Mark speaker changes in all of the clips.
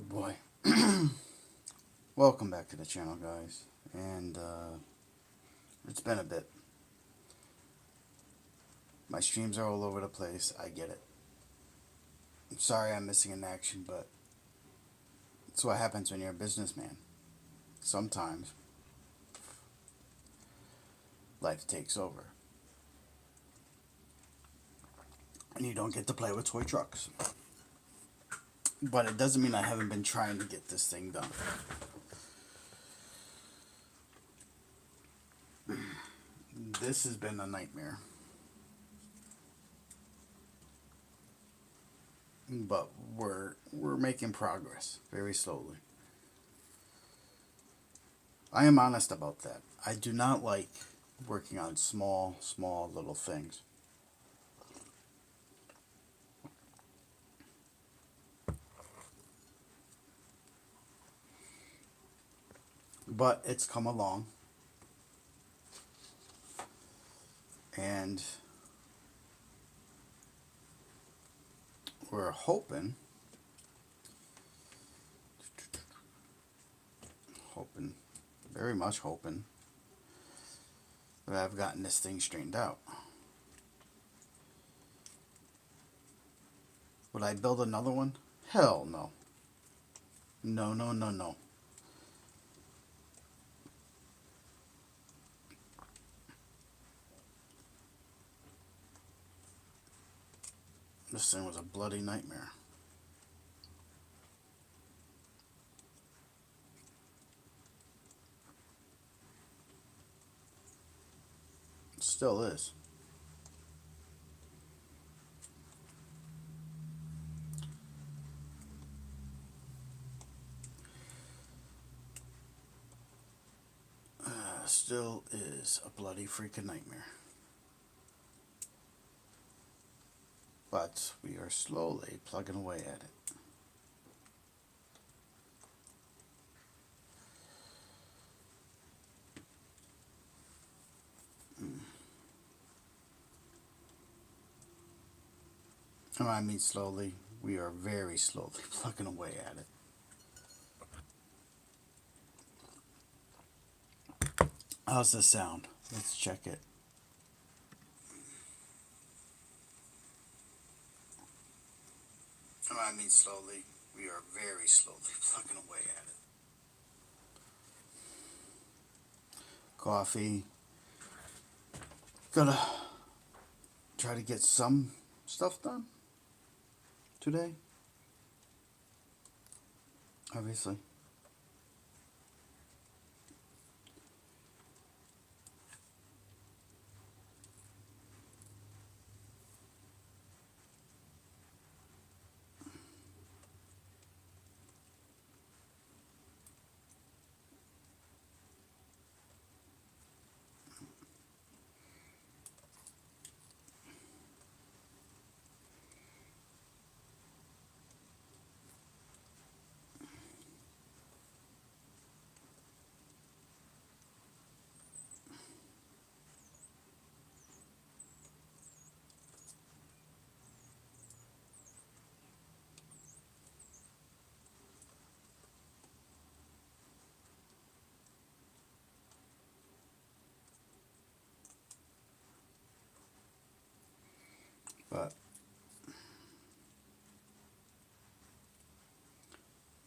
Speaker 1: Boy. Welcome back to the channel, guys. And it's been a bit. My streams are all over the place. I get it. I'm sorry I'm missing in action, but it's what happens when you're a businessman. Sometimes life takes over. And you don't get to play with toy trucks. But it doesn't mean I haven't been trying to get this thing done. This has been a nightmare. But we're making progress very slowly. I am honest about that. I do not like working on small little things. But it's come along. And we're hoping, very much hoping, that I've gotten this thing straightened out. Would I build another one? Hell no. No, no, no, no. This thing was a bloody nightmare. It still is. Still is a bloody freaking nightmare. But we are slowly plugging away at it. And I mean slowly, we are very slowly plugging away at it. How's this sound? Let's check it. And I mean slowly, we are very slowly plugging away at it. Coffee. Gotta try to get some stuff done today. Obviously. But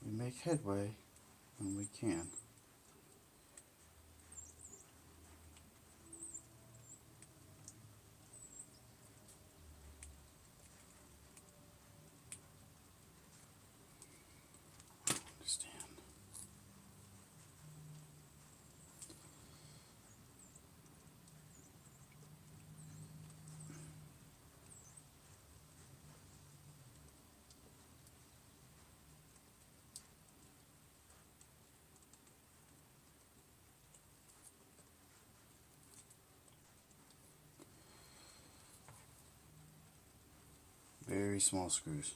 Speaker 1: we make headway when we can. Understand. Very small screws.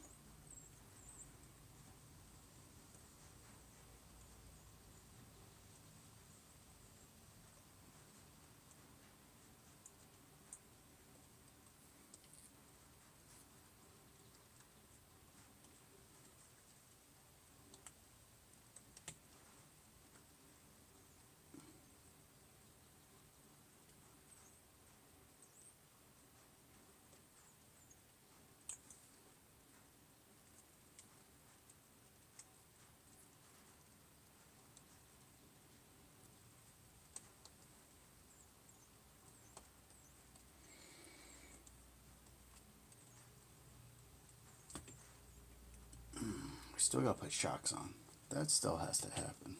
Speaker 1: Still gotta put shocks on. That still has to happen.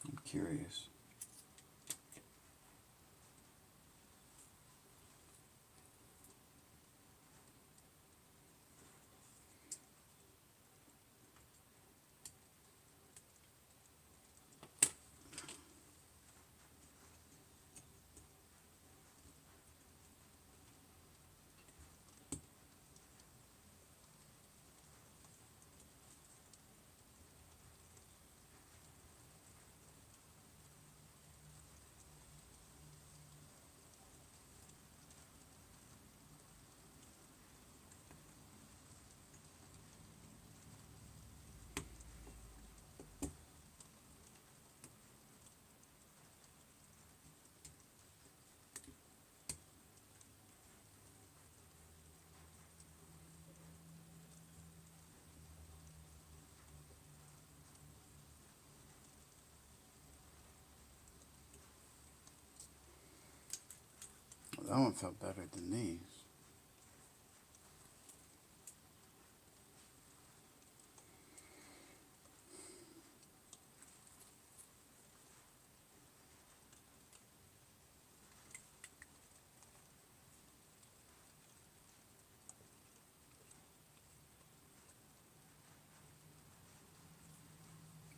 Speaker 1: I'm curious. That one felt better than these.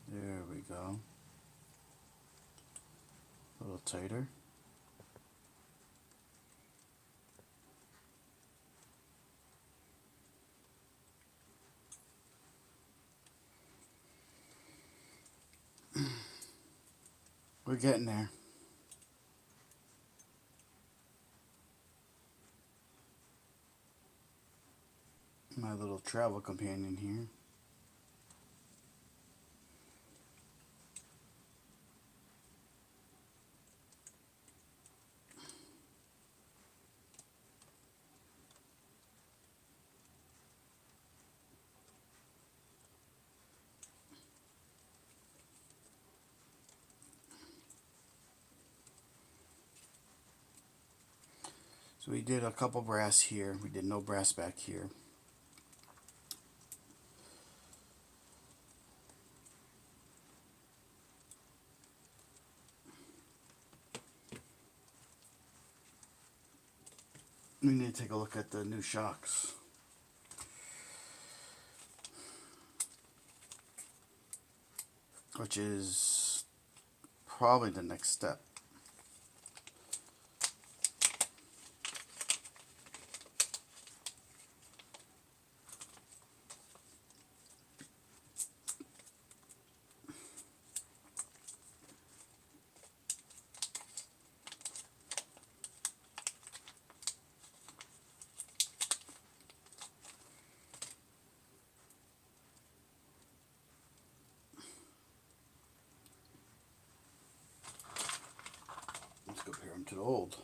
Speaker 1: There we go. A little tighter. We're getting there. My little travel companion here. So we did a couple brass here. We did no brass back here. We need to take a look at the new shocks. Which is probably the next step. Let's compare them to the old.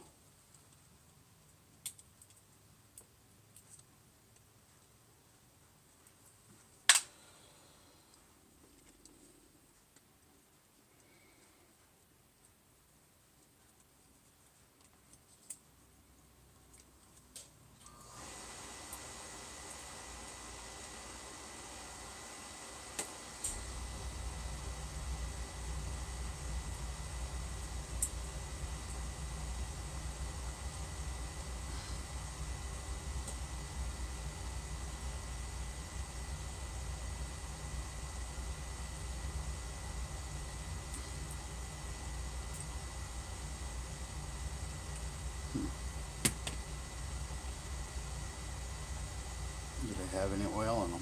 Speaker 1: Do they have any oil in them?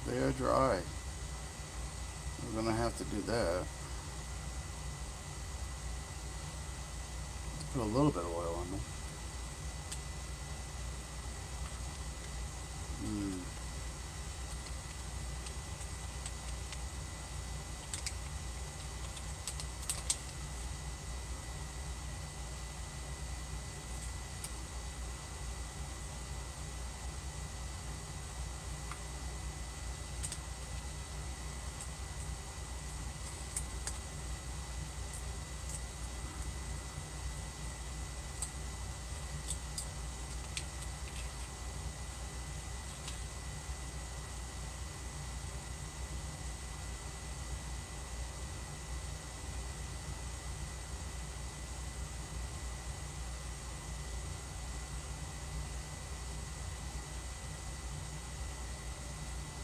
Speaker 1: They are dry. We're gonna have to do that. Put a little bit of oil on them. Mm.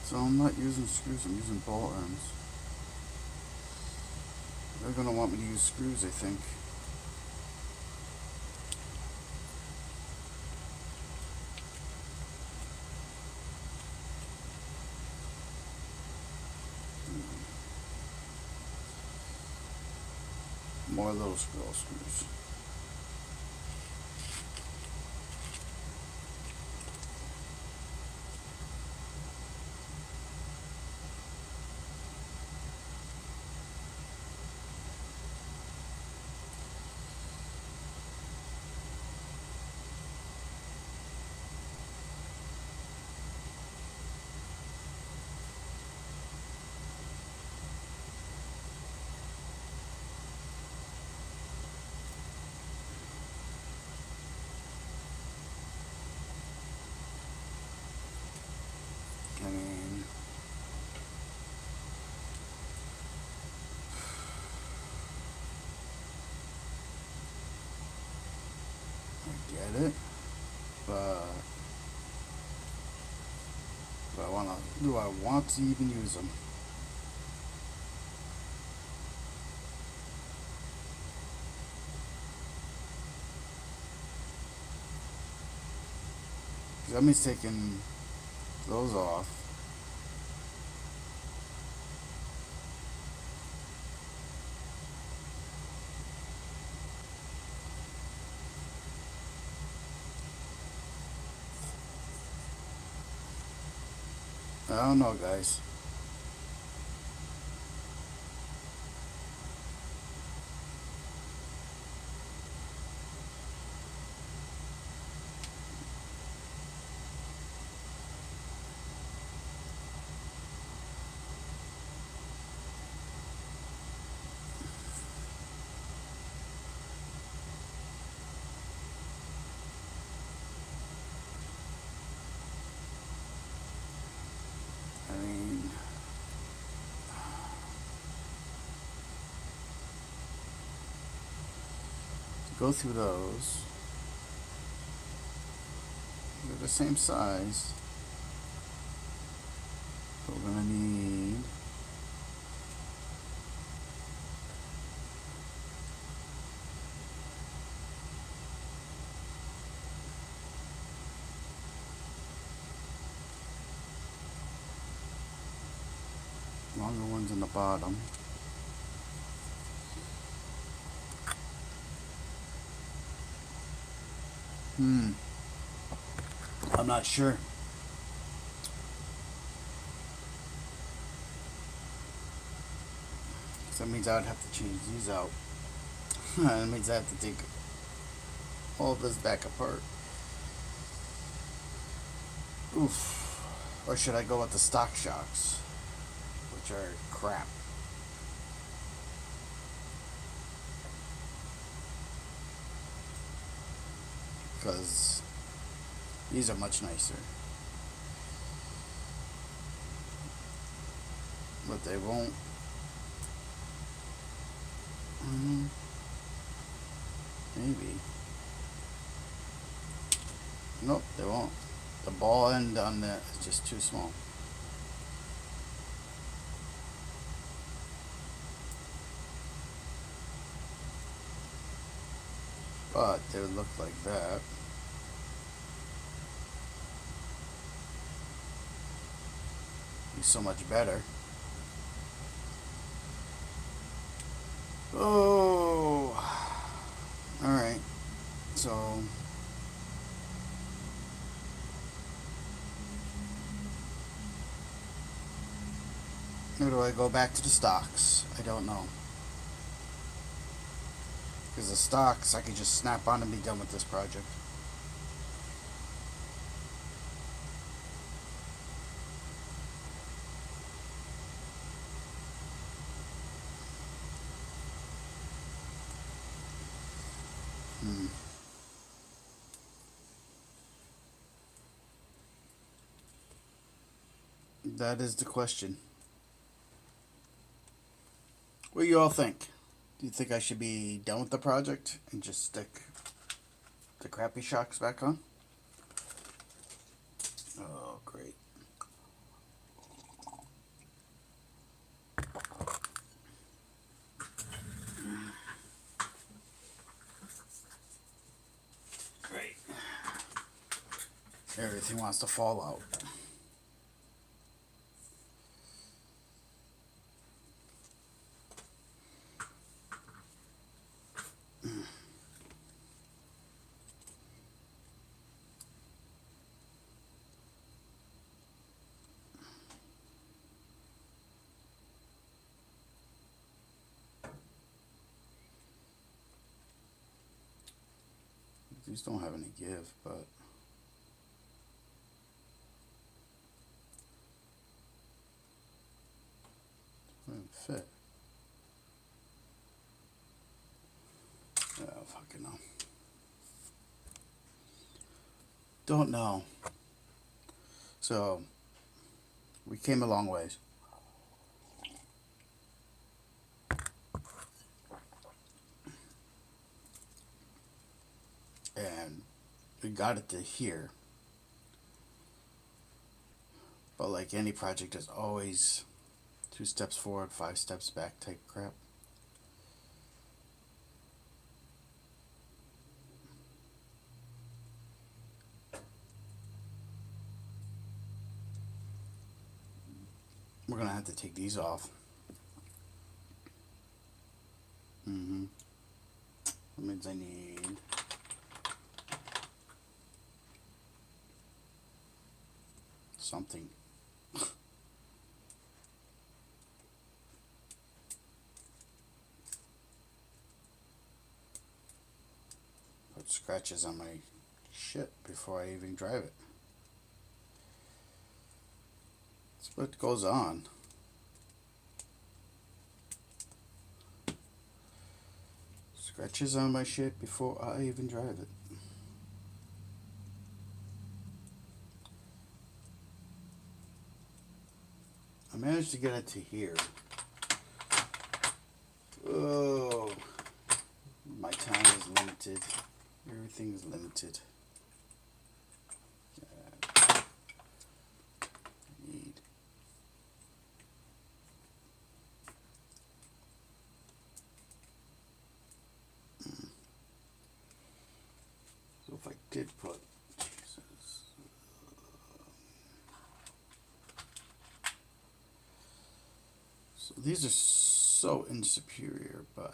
Speaker 1: So I'm not using screws, I'm using ball ends. They're gonna want me to use screws, I think. More little screws. I mean, I get it, but do I want to even use them? That means taking those off. I don't know, guys. I mean, go through those. They're the same size. But we're gonna need longer ones in the bottom. I'm not sure. So that means I would have to change these out. That means I have to take all this back apart. Oof. Or should I go with the stock shocks, which are crap? Because these are much nicer. But they won't. Maybe. Nope, they won't. The ball end on that is just too small. But they would look like that. Be so much better. Oh, all right. So Or do I go back to the stocks? I don't know. Because the stocks, I could just snap on and be done with this project. Hmm. That is the question. What do you all think? Do you think I should be done with the project and just stick the crappy shocks back on? Oh, great. Great. Everything wants to fall out. These don't have any give, but they don't fit. Oh, fucking no. Don't know. So, we came a long ways. And we got it to here. But like any project, there's always 2 steps forward, 5 steps back type crap. We're gonna have to take these off. That means I need something. Put scratches on my shit before I even drive it. That's what goes on. Scratches on my shit before I even drive it. I managed to get it to here. Oh, my time is limited. Everything is limited. Need. So if I did put, Jesus. So these are so insuperior, but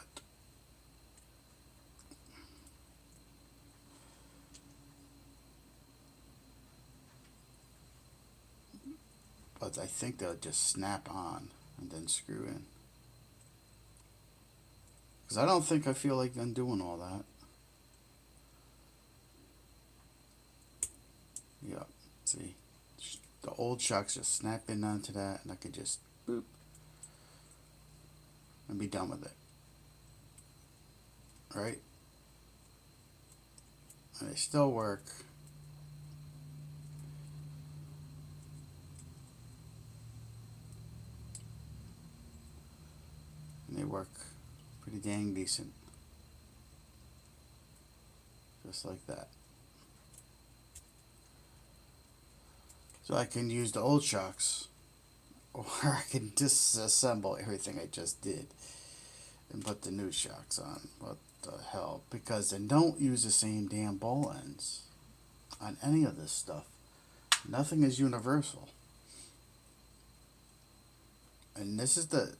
Speaker 1: I think they'll just snap on and then screw in. Because I don't think I feel like undoing all that. Yeah, see, the old shocks just snap in onto that, and I could just boop and be done with it. Right? And they still work. And they work pretty dang decent. Just like that. So I can use the old shocks, or I can disassemble everything I just did and put the new shocks on. What the hell? Because they don't use the same damn ball ends on any of this stuff. Nothing is universal. And this is the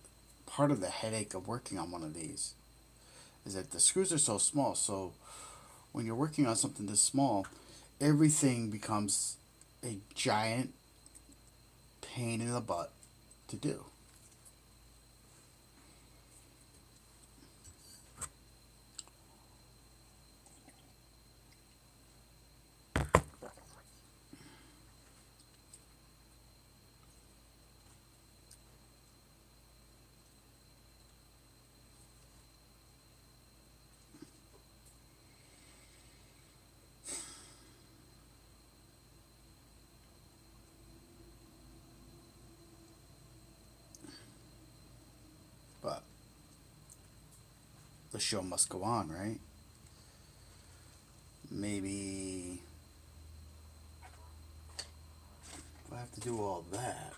Speaker 1: part of the headache of working on one of these, is that the screws are so small. So when you're working on something this small, everything becomes a giant pain in the butt to do. the show must go on, right? Maybe if I have to do all that.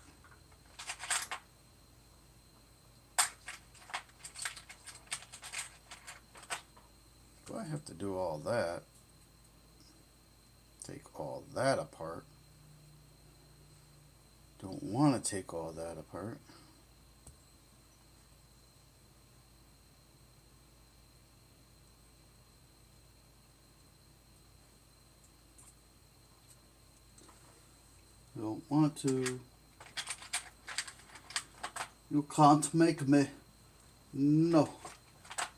Speaker 1: Do I have to do all that? Take all that apart. Don't want to take all that apart. Don't want to. You can't make me. No.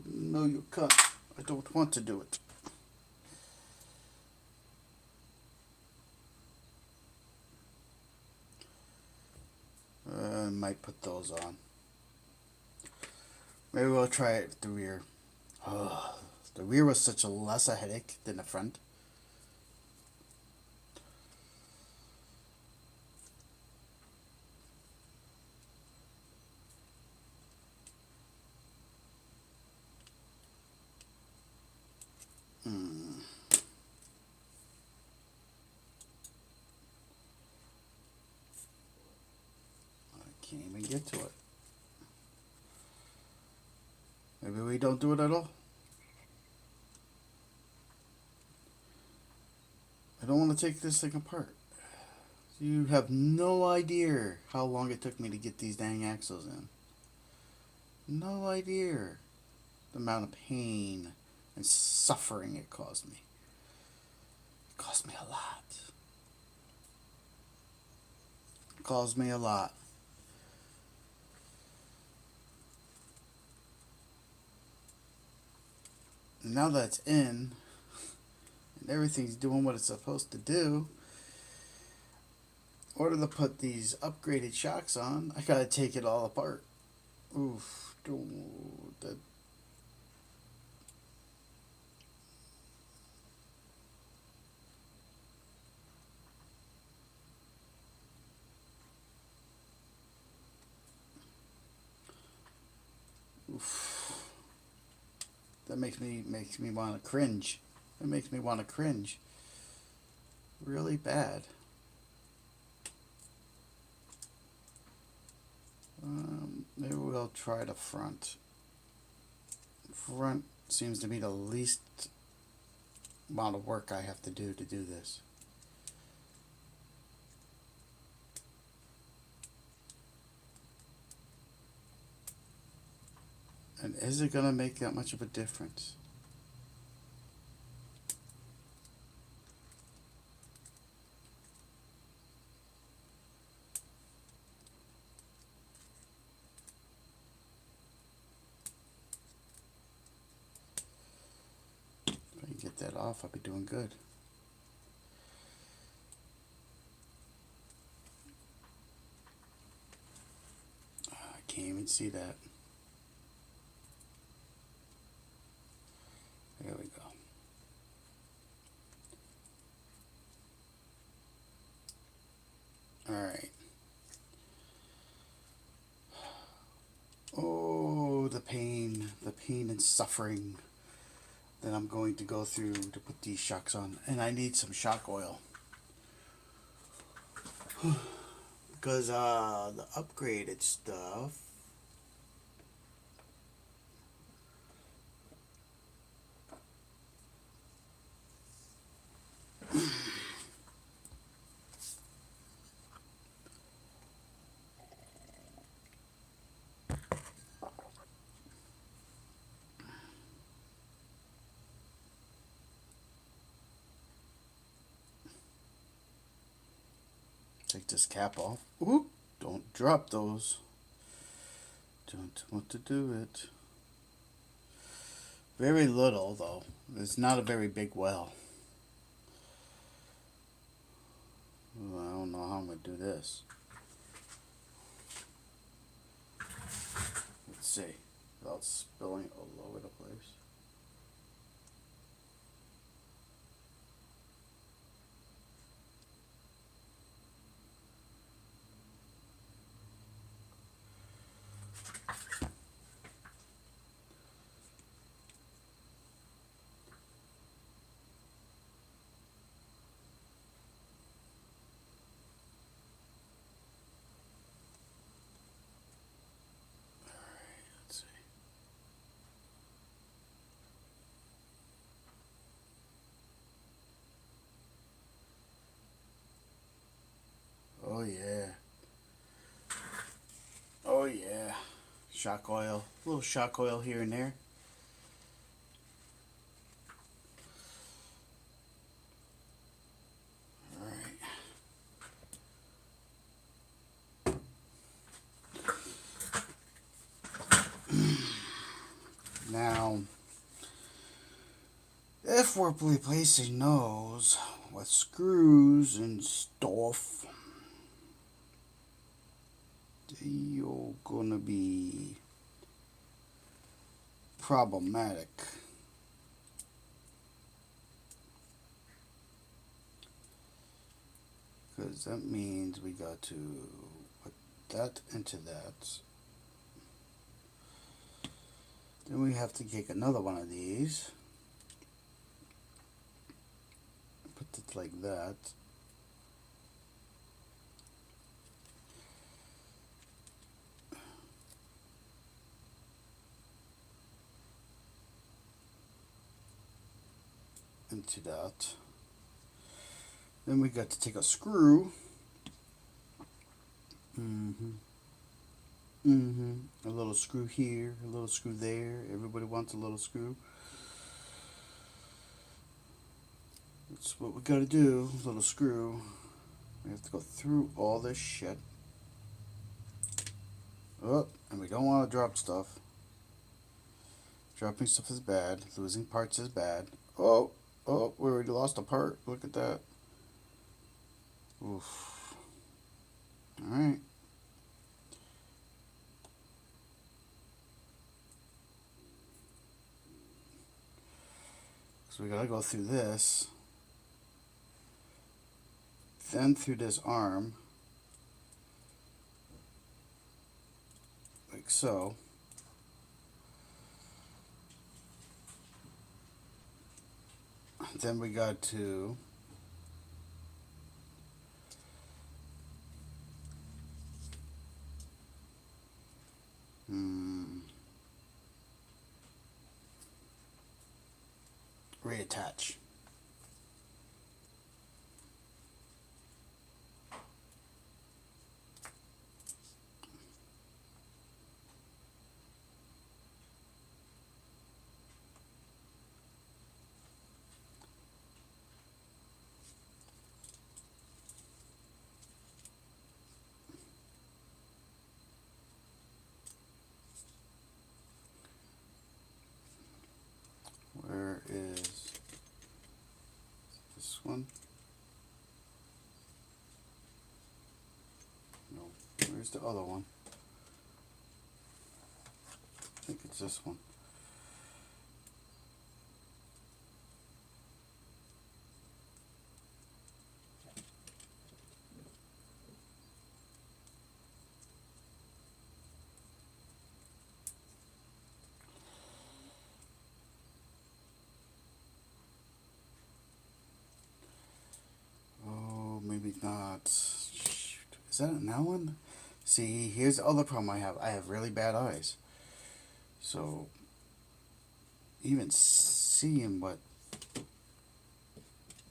Speaker 1: No, you can't. I don't want to do it. I might put those on. Maybe we'll try it at the rear. Oh, the rear was such a less a headache than the front. Can't even get to it. Maybe we don't do it at all. I don't want to take this thing apart. You have no idea how long it took me to get these dang axles in. No idea the amount of pain and suffering it caused me. It cost me a lot. It caused me a lot. Now that it's in and everything's doing what it's supposed to do, in order to put these upgraded shocks on, I gotta take it all apart. Oof. That. Oof. That makes me want to cringe. That makes me want to cringe. Really bad. Maybe we'll try the front. Front seems to be the least amount of work I have to do this. And is it going to make that much of a difference? If I can get that off, I'll be doing good. I can't even see that. There we go. All right. Oh, the pain and suffering that I'm going to go through to put these shocks on. And I need some shock oil. Because the upgraded stuff, take this cap off. Ooh, don't drop those. Don't want to do it. Very little, though. It's not a very big well. Ooh, I don't know how I'm going to do this. Let's see. Without spilling all over the place. shock oil, a little shock oil here and there. All right. Now, if we're replacing those with screws and stuff, you're gonna be problematic. Because that means we got to put that into that. Then we have to take another one of these. Put it like that. Into that. Then we got to take a screw. A little screw here, a little screw there. Everybody wants a little screw. That's what we gotta do. A little screw. We have to go through all this shit. Oh, and we don't want to drop stuff. Dropping stuff is bad. Losing parts is bad. Oh, we already lost a part. Look at that. Oof. Alright. So we gotta go through this. Then through this arm. Like so. Then we got to reattach. Where is this one? No. Where's the other one? I think it's this one. Maybe not. Shoot. Is that an Allen? See, here's the other problem I have. I have really bad eyes. So, even seeing what...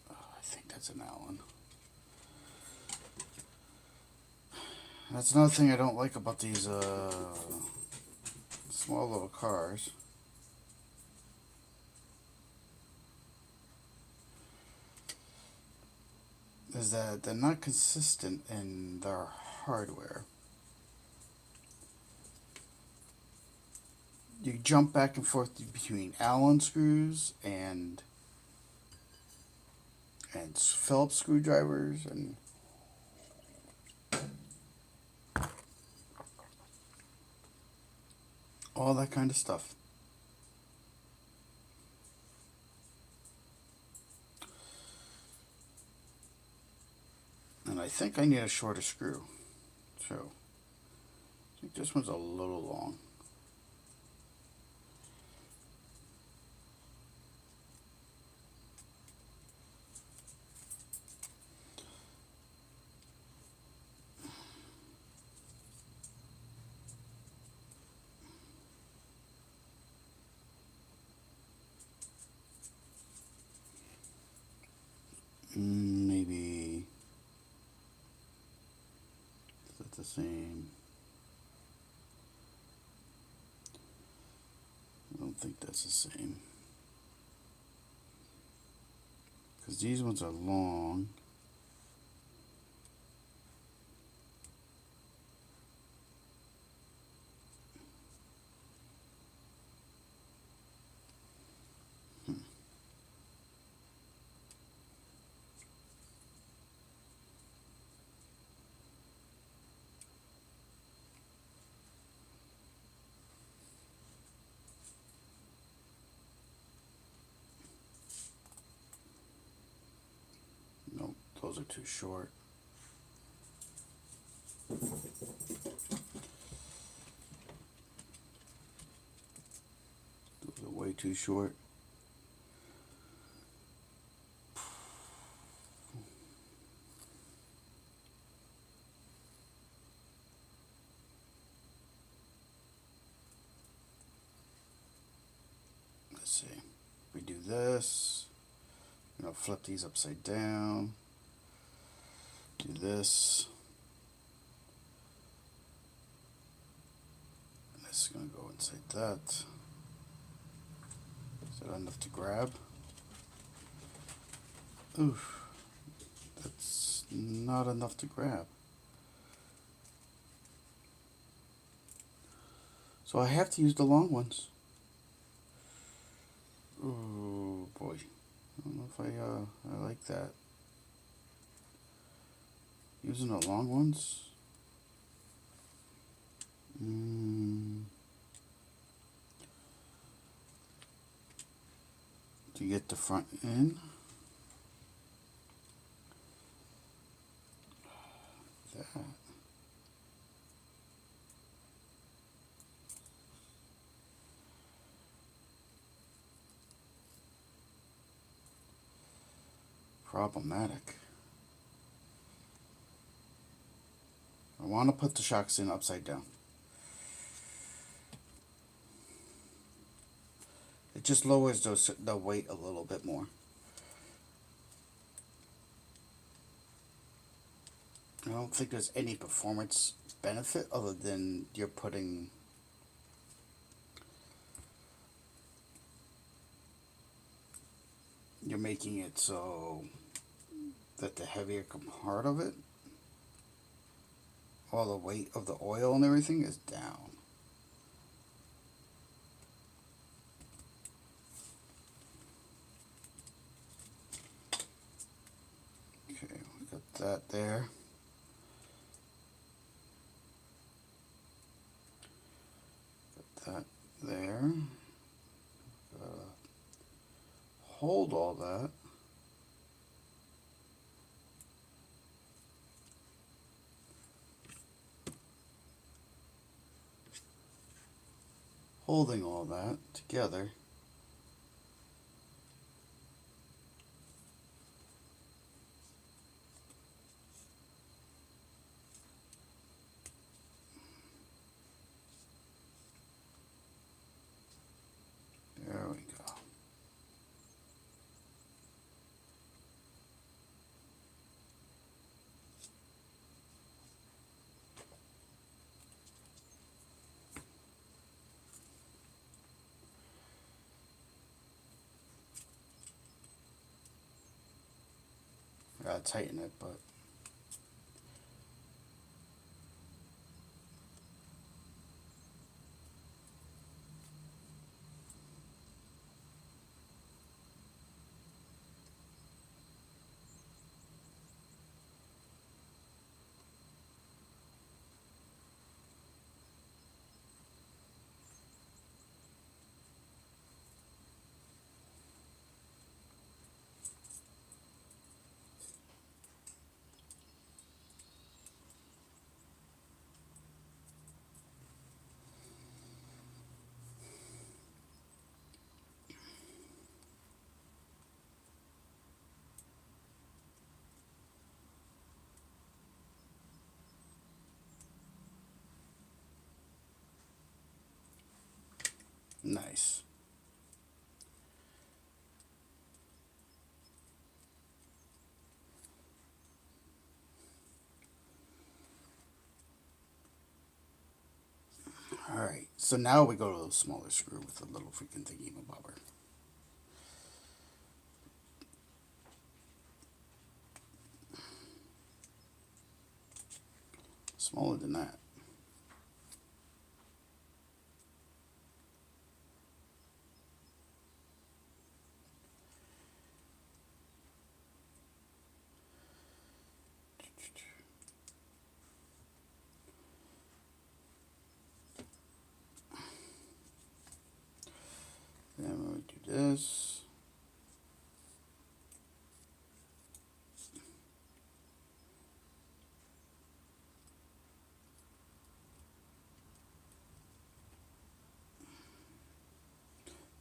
Speaker 1: Oh, I think that's an Allen. That's another thing I don't like about these small little cars. Is that they're not consistent in their hardware. You jump back and forth between Allen screws and Phillips screwdrivers and all that kind of stuff. And I think I need a shorter screw. So, I think this one's a little long. Maybe is that the same? don't think that's the same. Because these ones are long. Nope, those are too short. Those are way too short. Let's see. We do this. You know, flip these upside down. Do this. And this is going to go inside that. Is that enough to grab? Oof. That's not enough to grab. So I have to use the long ones. Oh boy. I don't know if I like that. Using the long ones. To get the front in. That. Problematic. I want to put the shocks in upside down. It just lowers the weight a little bit more. I don't think there's any performance benefit other than you're making it so that the heavier part of it, all the weight of the oil and everything is down. Okay, we got that there. Got that there. Hold all that. Holding all that together. There we go. I gotta tighten it, but So now we go to a smaller screw with a little freaking thingy bobber. Smaller than that. Then we do this.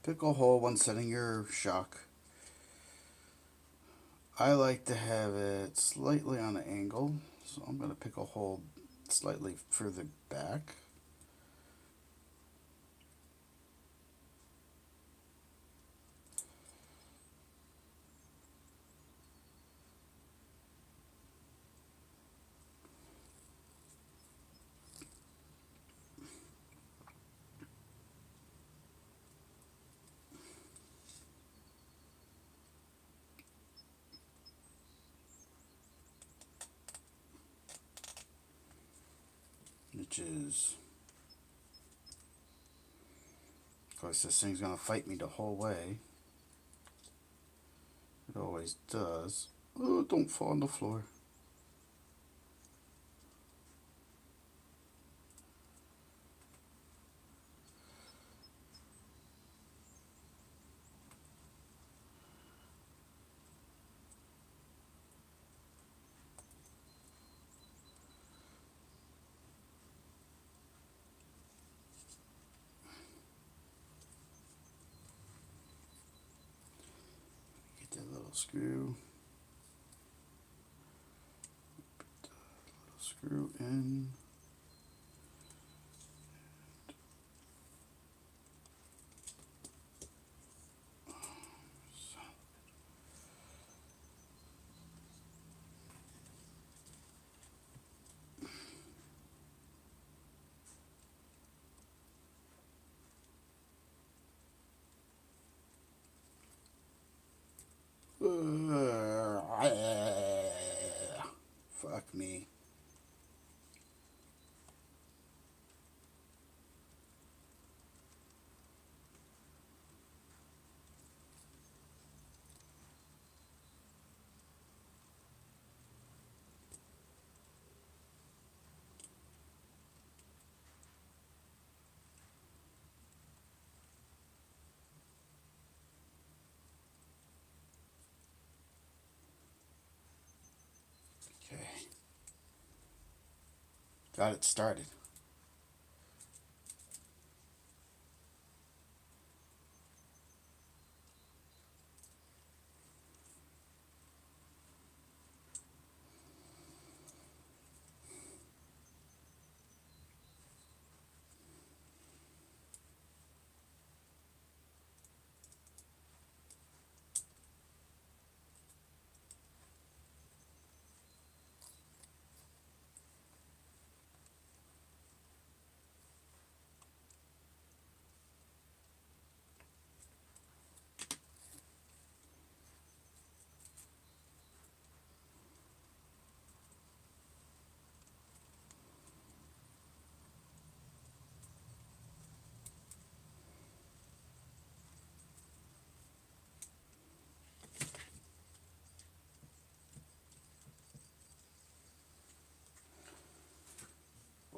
Speaker 1: Pick a hole when setting your shock. I like to have it slightly on an angle, so I'm going to pick a hole slightly further back. Which is, of course, this thing's going to fight me the whole way. It always does. Oh, don't fall on the floor. Get that little screw. Put the little screw in. Fuck me. Okay. Got it started.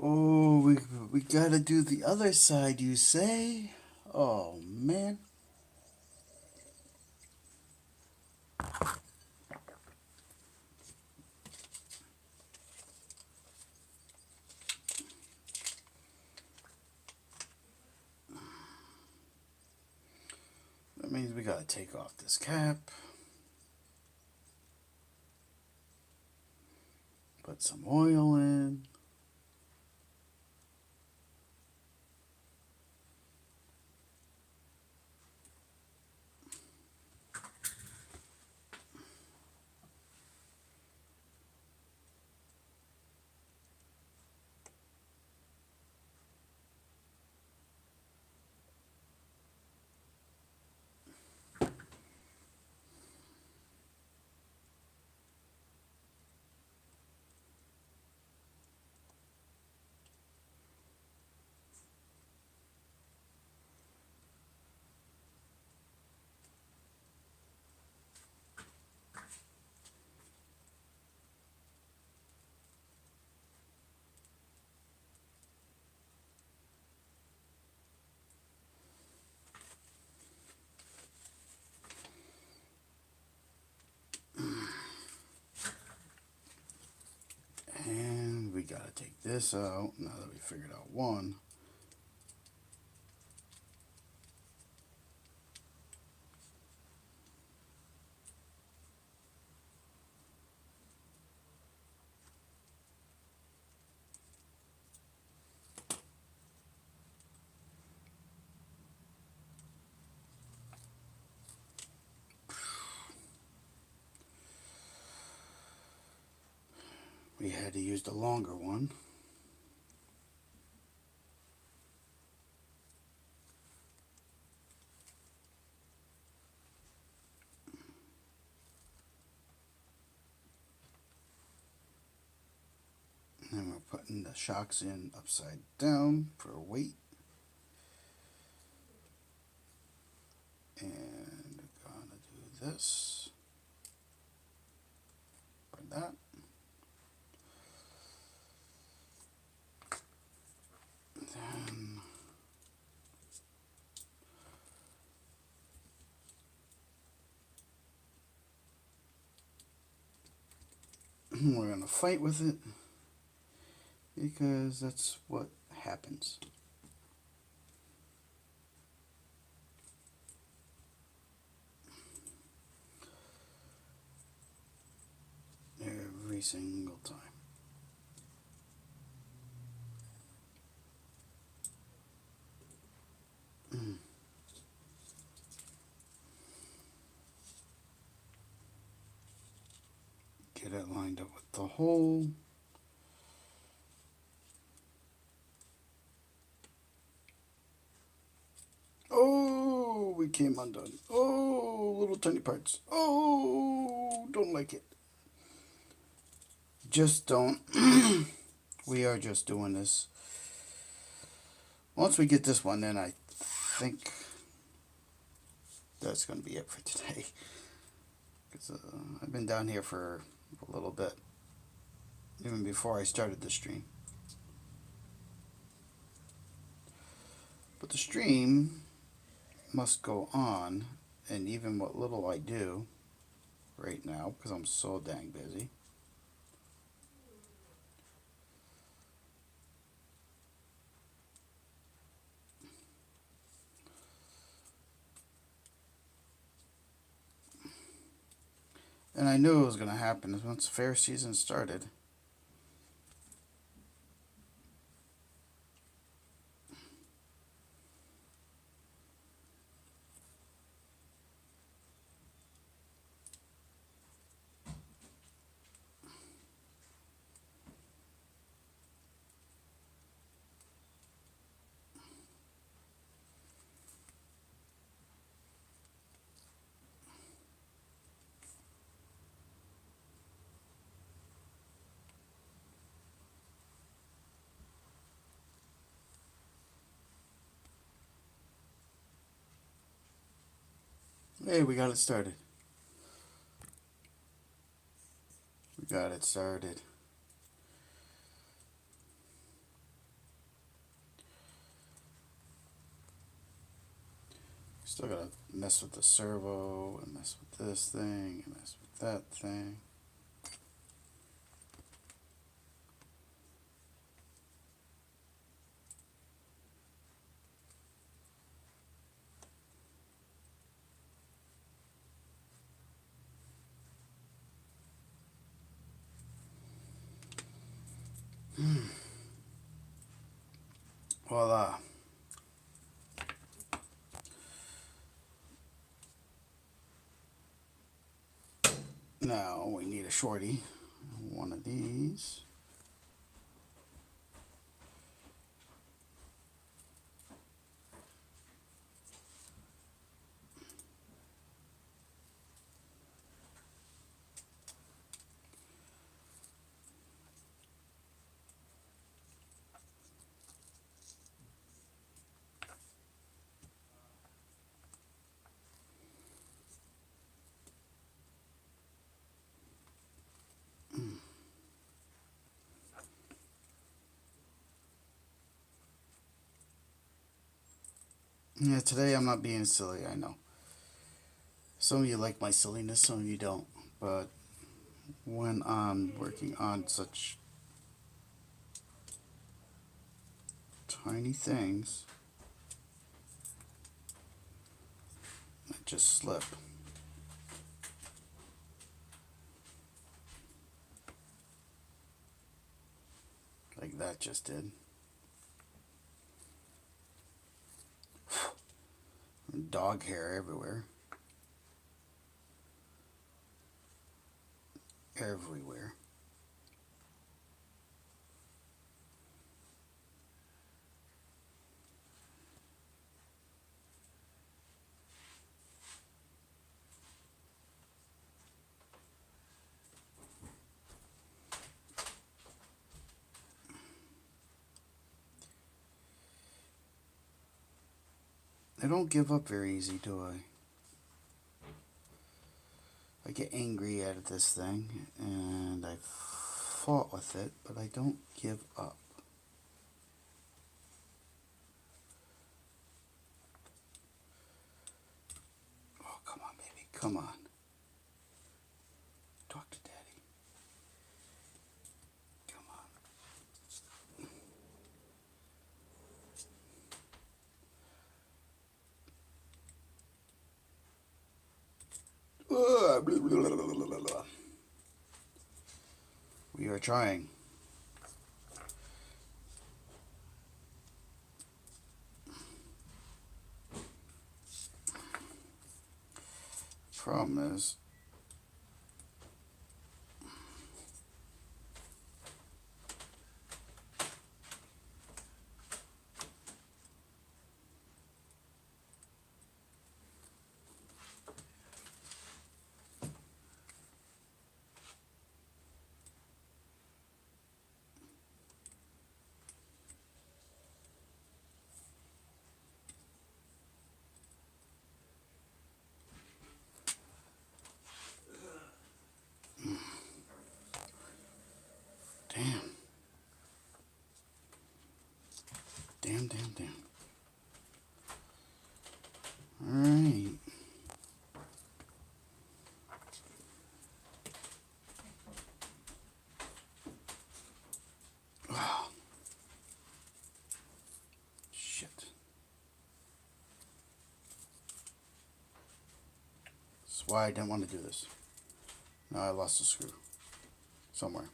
Speaker 1: Oh, we gotta do the other side, you say? Oh, man. That means we gotta take off this cap. Put some oil in. gotta take this out now that we figured out one. We had to use the longer one. And we're putting the shocks in upside down for weight. And we're gonna do this for that. Then we're gonna fight with it because that's what happens. Every single time. Get it lined up with the hole. Oh, we came undone. Oh, little tiny parts. Oh, don't like it. Just don't. We are just doing this. Once we get this one, then I think that's going to be it for today. Because I've been down here for a little bit, even before I started the stream. But the stream must go on, and even what little I do right now, because I'm so dang busy. And I knew it was going to happen once fair season started. Hey, we got it started. We got it started. Still gotta mess with the servo and mess with this thing and mess with that thing. Voila. Now we need a shorty. One of these. Yeah, today I'm not being silly, I know. Some of you like my silliness, some of you don't. But when I'm working on such tiny things that just slip. Like that just did. Dog hair everywhere. Everywhere. I don't give up very easy, do I? I get angry at this thing, and I fought with it, but I don't give up. Oh, come on, baby. Come on. Talk to Daddy. Come on. We are trying. Problem is, damn. Damn, damn, damn. Alright. Oh. Shit. That's why I didn't want to do this. Now I lost a screw. Somewhere.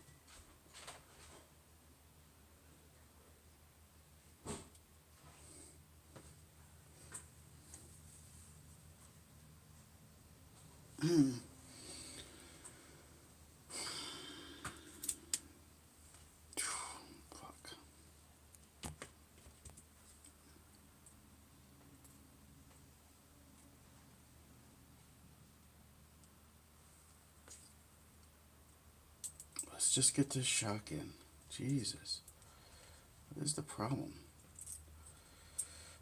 Speaker 1: Fuck. Let's just get this shock in. Jesus. What is the problem?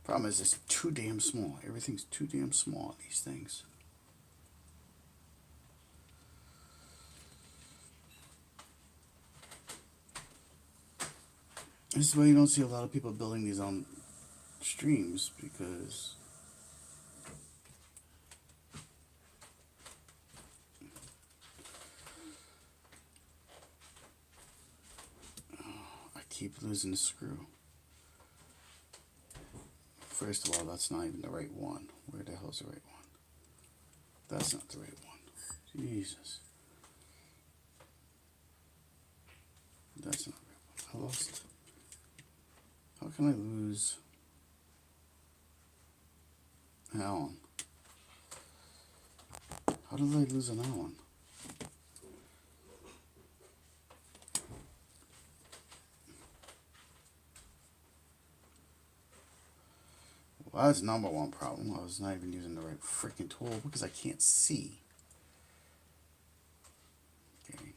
Speaker 1: Problem is it's too damn small. Everything's too damn small, these things. This is why you don't see a lot of people building these on streams, because I keep losing the screw. First of all, that's not even the right one. Where the hell's the right one? That's not the right one. Jesus. That's not the right one. I lost. How can I lose an Allen? How did I lose an Allen? Well, that's number one problem. I was not even using the right freaking tool because I can't see. Okay.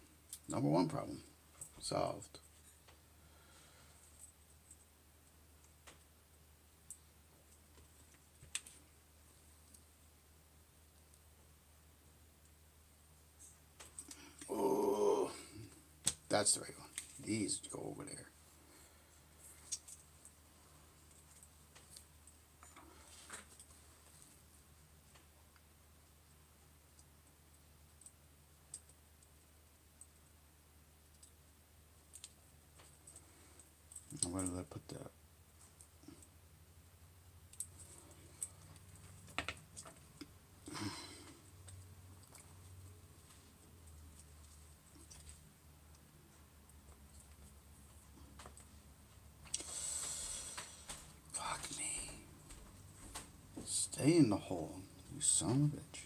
Speaker 1: Number one problem. Solved. Oh, that's the right one. These go over there. Where did I put that? Stay in the hole, you son of a bitch.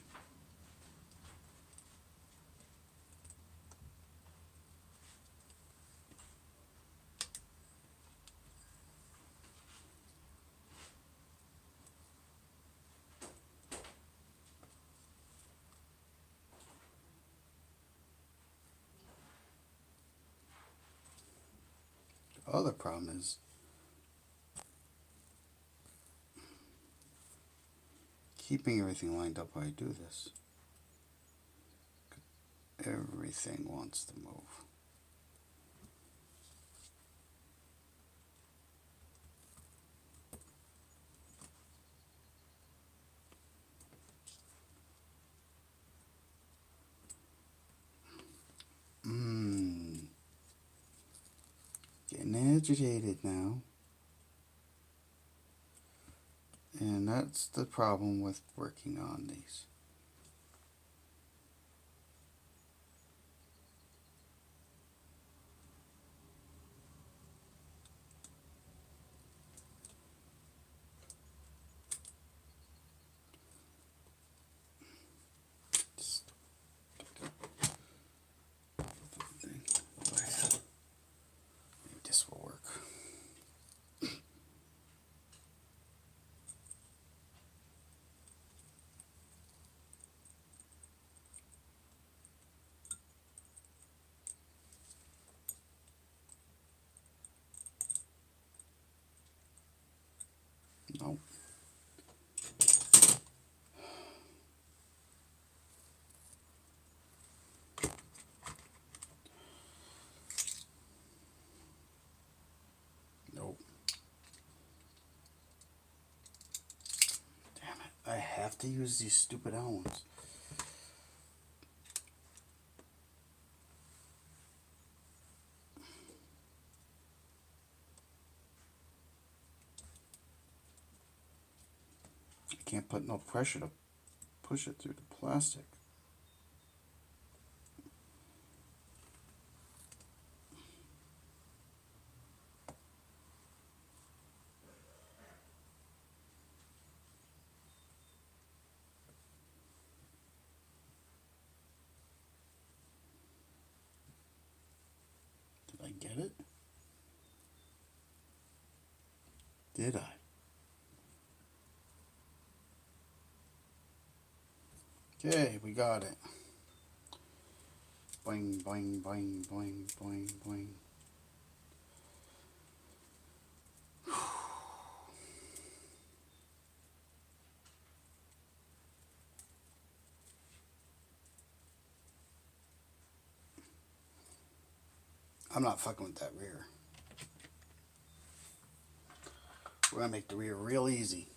Speaker 1: The other problem is keeping everything lined up while I do this. Everything wants to move. Getting agitated now. And that's the problem with working on these. This will work. Nope. Nope. Damn it. I have to use these stupid L ones. I can't put no pressure to push it through the plastic. Did I get it? Did I? Okay, we got it. Boing, boing, boing, boing, boing, boing. I'm not fucking with that rear. We're gonna make the rear real easy.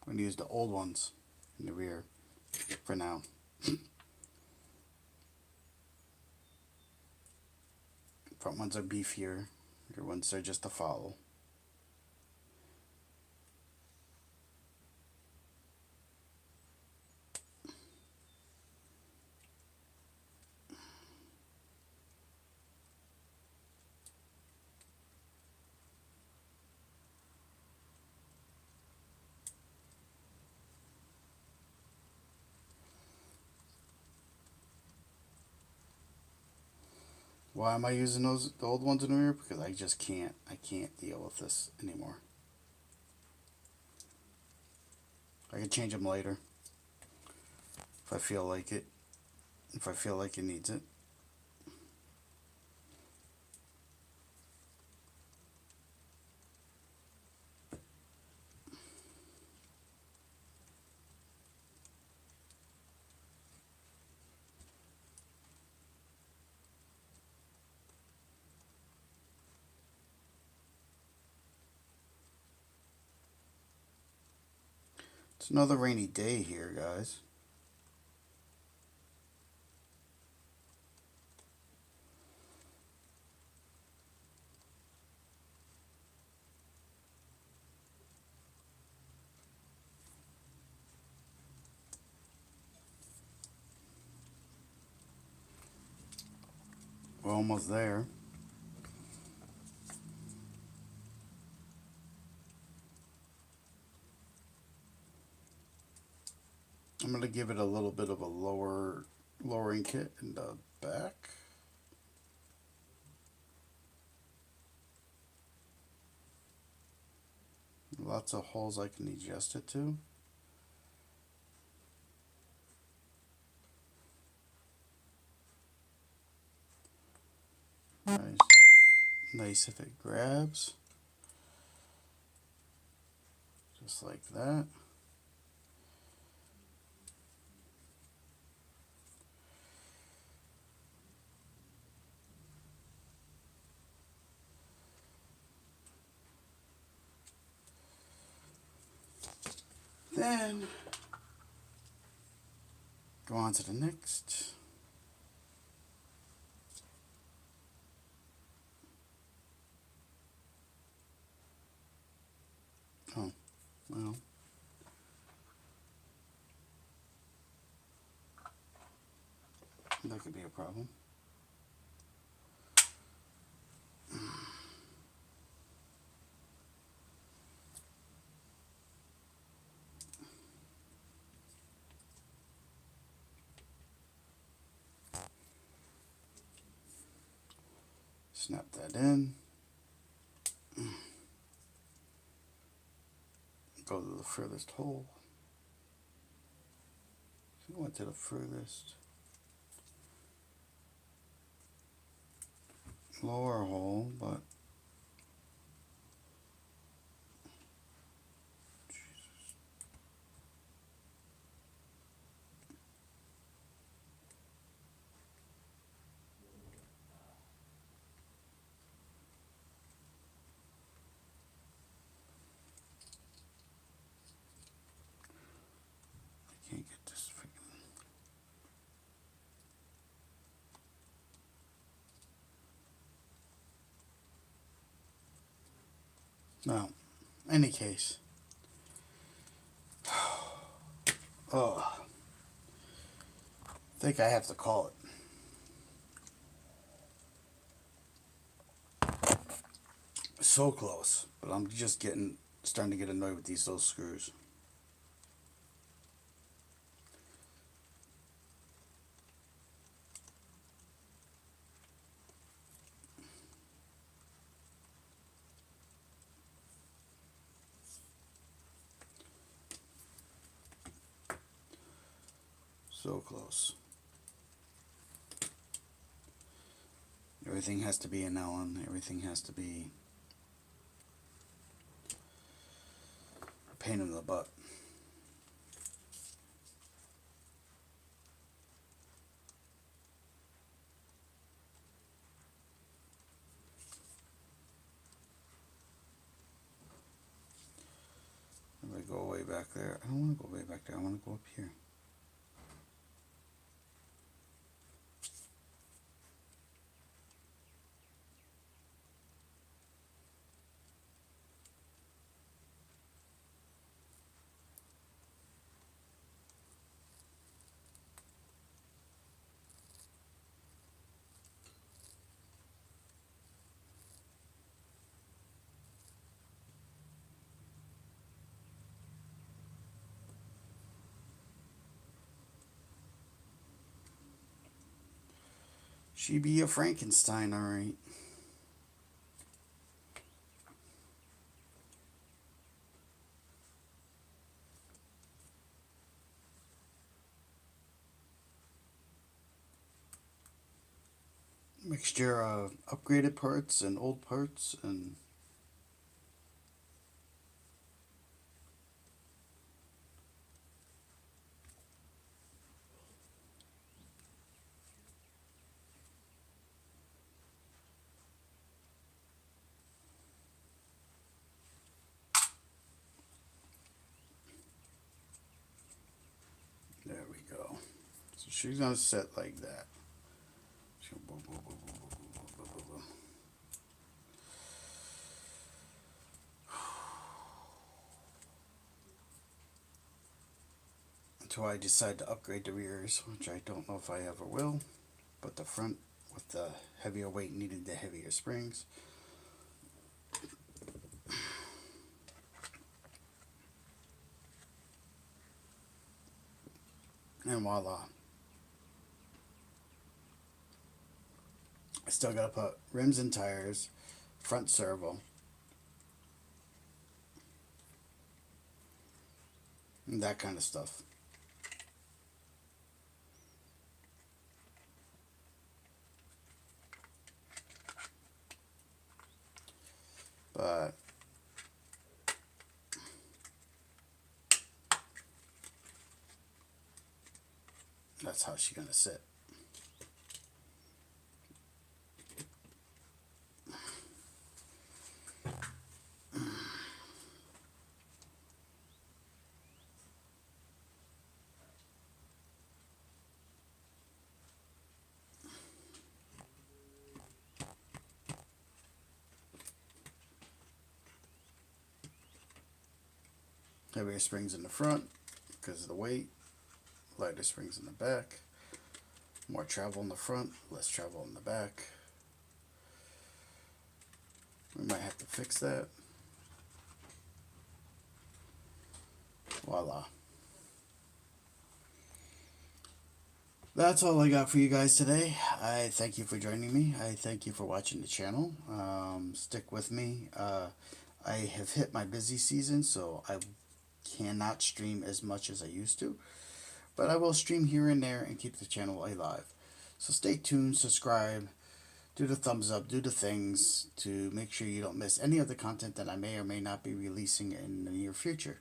Speaker 1: We're gonna use the old ones in the rear for now. Front ones are beefier. Rear ones are just a follow. Why am I using the old ones in the rear? Because I just can't. I can't deal with this anymore. I can change them later if I feel like it. If I feel like it needs it. It's another rainy day here, guys. We're almost there. give it a little bit of a lowering kit in the back. Lots of holes I can adjust it to. Nice if it grabs. Just like that. Then go on to the next. Oh, well. That could be a problem. Snap that in. Go to the furthest hole. So we went to the furthest lower hole, but I can't get this freaking. No, any case. Oh, I think I have to call it. So close, but I'm just starting to get annoyed with those screws. So close. Everything has to be an Allen. Everything has to be a pain in the butt. If I go way back there, I don't want to go way back there. I want to go up here. She be a Frankenstein, alright. Mixture of upgraded parts and old parts, and there we go. So she's gonna set like that. Until I decide to upgrade the rears, which I don't know if I ever will, but the front with the heavier weight needed the heavier springs. And voila. I still gotta put rims and tires, front servo, and that kind of stuff. But that's how she's gonna sit. Heavier springs in the front because of the weight, lighter springs in the back, more travel in the front, less travel in the back. We might have to fix that. Voila. That's all I got for you guys today. I thank you for joining me. I thank you for watching the channel. Stick with me. I have hit my busy season, so I cannot stream as much as I used to. But I will stream here and there and keep the channel alive. So stay tuned, subscribe, do the thumbs up, do the things to make sure you don't miss any of the content that I may or may not be releasing in the near future.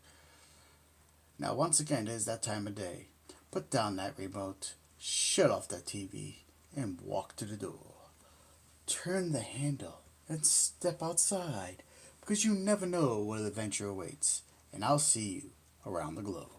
Speaker 1: Now, once again, it is that time of day. Put down that remote, shut off that TV, and walk to the door. Turn the handle and step outside, because you never know what adventure awaits. And I'll see you around the globe.